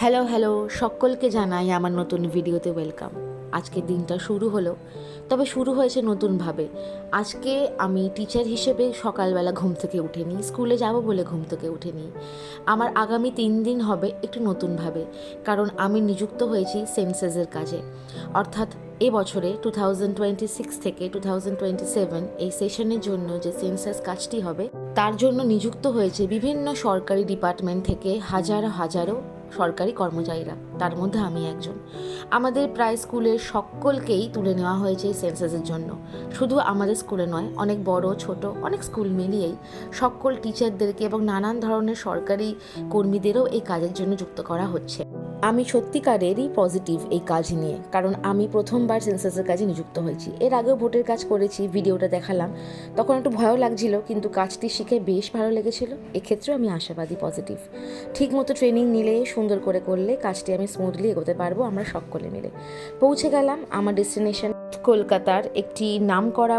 Hello hello, সকলকে জানাই আমার নতুন ভিডিওতে ওয়েলকাম। আজকের দিনটা শুরু হলো, তবে শুরু হয়েছে নতুনভাবে। আজকে আমি টিচার হিসেবে সকালবেলা ঘুম থেকে উঠেনি, স্কুলে যাব বলে ঘুম থেকে উঠেনি। আমার আগামী 3 দিন হবে একটু নতুনভাবে, কারণ আমি নিযুক্ত হয়েছি সেন্সাসের কাজে। অর্থাৎ এবছরে 2026 থেকে 2027 এই সেশনের জন্য যে সেন্সাস কাজটি হবে তার জন্য নিযুক্ত হয়েছে বিভিন্ন সরকারি ডিপার্টমেন্ট থেকে হাজারো হাজারো সরকারি কর্মচারীরা, তার মধ্যে আমি একজন। আমাদের প্রায় স্কুলের সকলকেই তুলে নেওয়া হয়েছে সেন্সাসের জন্য। শুধু আমাদের স্কুলে নয়, অনেক বড় ছোট অনেক স্কুল মিলিয়েই সকল টিচারদেরকে এবং নানান ধরনের সরকারি কর্মীদেরও এই কাজের জন্য যুক্ত করা হচ্ছে। আমি সত্যিকারেরই পজিটিভ এই কাজ নিয়ে, কারণ আমি প্রথমবার সেন্সাসের কাজে নিযুক্ত হয়েছি। এর আগেও ভোটের কাজ করেছি, ভিডিওটা দেখালাম, তখন একটু ভয়ও লাগছিল, কিন্তু কাজটি শিখে বেশ ভালো লেগেছিল। এক্ষেত্রেও আমি আশাবাদী, পজিটিভ। ঠিক মতো ট্রেনিং নিলে, সুন্দর করে করলে কাজটি আমি স্মুথলি এগোতে পারবো আমরা সকলে মিলে। পৌঁছে গেলাম আমার ডেস্টিনেশন, কলকাতার একটি নামকরা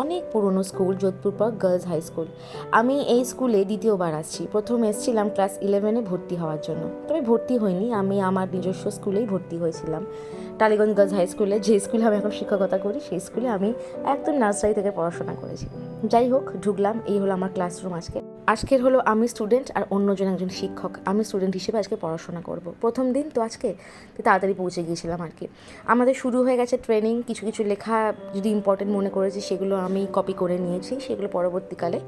অনেক পুরনো school, Jodhpur park girls high school. আমি এই স্কুলে দ্বিতীয়বার আসছি। প্রথম এসেছিলাম ক্লাস 11-এ ভর্তি হওয়ার জন্য, তবে ভর্তি হইনি, আমি আমার নিজস্ব স্কুলেই ভর্তি হয়েছিলাম, টালিগঞ্জ গার্লস হাই স্কুলে। যে স্কুলে আমি এখন শিক্ষকতা করি সেই স্কুলে আমি একদম নার্সারি থেকে পড়াশোনা করেছি। যাই হোক, ঢুকলাম, এই হলো আমার ক্লাসরুম। আজকের হলো আমি স্টুডেন্ট আর অন্যজন একজন শিক্ষক। আমি স্টুডেন্ট হিসেবে আজকে পড়াশোনা করব। প্রথম দিন তো আজকে, তাড়াতাড়ি পৌঁছে গিয়েছিলাম আর কি। আমাদের শুরু হয়ে গেছে ট্রেনিং। কিছু কিছু লেখা যদি ইম্পর্টেন্ট মনে করেছি সেগুলো আমি কপি করে নিয়েছি, সেগুলো পরবর্তীকালে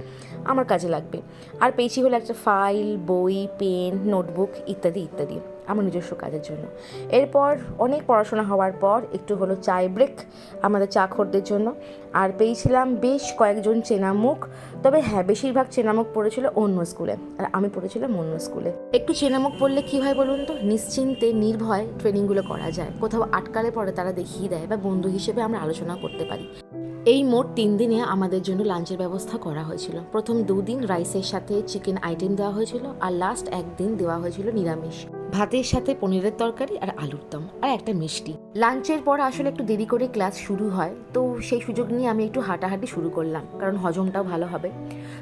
আমার কাজে লাগবে। আর পেয়েছি হলো একটা ফাইল, বই, পেন, নোটবুক ইত্যাদি ইত্যাদি আমার নিজস্ব কাজের জন্য। এরপর অনেক পড়াশোনা হওয়ার পর একটু হলো চায় ব্রেক আমাদের চাখরদের জন্য। আর পেয়েছিলাম বেশ কয়েকজন চেনা মুখ, তবে হ্যাঁ, বেশিরভাগ চেনামুখ পড়েছিল অন্য স্কুলে আর আমি পড়েছিলাম অন্য স্কুলে। একটু চেনামুখ পড়লে কী হয় বলুন তো, নিশ্চিন্তে নির্ভয় ট্রেনিংগুলো করা যায়। কোথাও আটকালে পরে তারা দেখিয়ে দেয়, বা বন্ধু হিসেবে আমরা আলোচনা করতে পারি। এই মোট 3 দিনে আমাদের জন্য লাঞ্চের ব্যবস্থা করা হয়েছিল। প্রথম 2 দিন রাইসের সাথে চিকেন আইটেম দেওয়া হয়েছিল, আর লাস্ট একদিন দেওয়া হয়েছিল নিরামিষ, ভাতের সাথে পনিরের তরকারি আর আলুর দম আর একটা মিষ্টি। লাঞ্চের পর আসলে একটু দেরি করে ক্লাস শুরু হয়, তো সেই সুযোগ নিয়ে আমি একটু হাঁটাহাঁটি শুরু করলাম, কারণ হজমটাও ভালো হবে।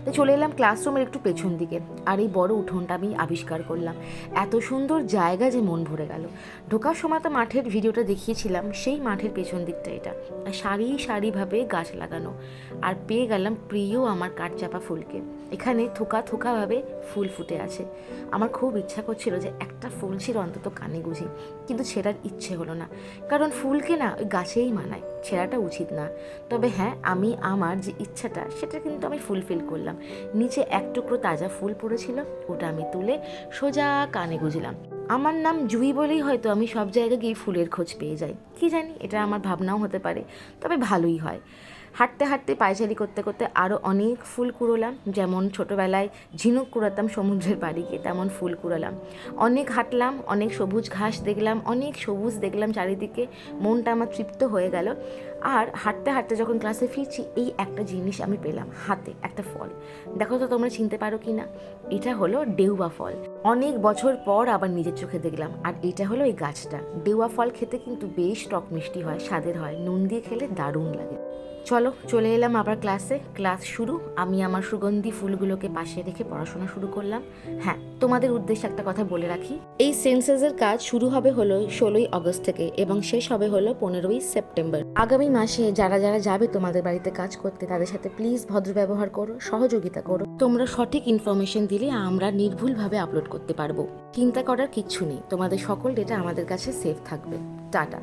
তো চলে এলাম ক্লাসরুমের একটু পেছন দিকে, আর এই বড় উঠোনটা আমি আবিষ্কার করলাম। এত সুন্দর জায়গা যে মন ভরে গেল। ঢোকার সময় তো মাঠের ভিডিওটা দেখিয়েছিলাম, সেই মাঠের পেছন দিকটা এটা, সারি সারিভাবে গাছ লাগানো। আর পেয়ে গেলাম প্রিয় আমার কাঠচাপা ফুলকে। এখানে থোকা থোকাভাবে ফুল ফুটে আছে। আমার খুব ইচ্ছা করছিল যে একটা ফুল ছিল অন্তত কানে গুঁজি, কিন্তু ছেঁড়ার ইচ্ছে হলো না, কারণ ফুলকে না ওই গাছেই মানায়, ছেঁড়াটা উচিত না। তবে হ্যাঁ, আমি আমার যে ইচ্ছাটা সেটা কিন্তু আমি ফুলফিল করলাম। নিচে এক টুকরো তাজা ফুল পড়েছিল, ওটা আমি তুলে সোজা কানে গুঁজলাম। আমার নাম জুই বলেই হয়তো আমি সব জায়গায় গিয়ে ফুলের খোঁজ পেয়ে যাই, কি জানি, এটা আমার ভাবনাও হতে পারে, তবে ভালোই হয়। হাঁটতে হাঁটতে পায়চারি করতে করতে আরও অনেক ফুল কুড়োলাম, যেমন ছোটোবেলায় ঝিনুক কুড়াতাম সমুদ্রের পাড়ি গিয়ে, তেমন ফুল কুড়ালাম। অনেক হাঁটলাম, অনেক সবুজ ঘাস দেখলাম, অনেক সবুজ দেখলাম চারিদিকে, মনটা আমার তৃপ্ত হয়ে গেল। আর হাঁটতে হাঁটতে যখন ক্লাসে ফিরছি, এই একটা জিনিস আমি পেলাম হাতে, একটা ফল। দেখো তো তোমরা চিনতে পারো কি না, এটা হলো ডেউয়া ফল। অনেক বছর পর আবার নিজের চোখে দেখলাম। আর এটা হলো এই গাছটা। ডেউয়া ফল খেতে কিন্তু বেশ টক মিষ্টি হয়, স্বাদের হয়, নুন দিয়ে খেলে দারুণ লাগে। চলো, চলে এলাম আবার ক্লাসে। ক্লাস শুরু। আমি আমার সুগন্ধি ফুলগুলোকে পাশে রেখে পড়াশোনা শুরু করলাম। হ্যাঁ, তোমাদের উদ্দেশ্যে একটা কথা বলে রাখি, এই সেন্সাসের কাজ শুরু হবে হলো 16ই আগস্ট থেকে এবং শেষ হবে হলো 15ই সেপ্টেম্বর। আগামী মাসে যারা যারা যাবে তোমাদের বাড়িতে কাজ করতে, তাদের সাথে প্লিজ ভদ্র ব্যবহার করো, সহযোগিতা করো। তোমরা সঠিক ইনফরমেশন দিলে আমরা নির্ভুলভাবে আপলোড করতে পারবো। চিন্তা করার কিচ্ছু নেই, তোমাদের সকল ডেটা আমাদের কাছে সেফ থাকবে। টাটা।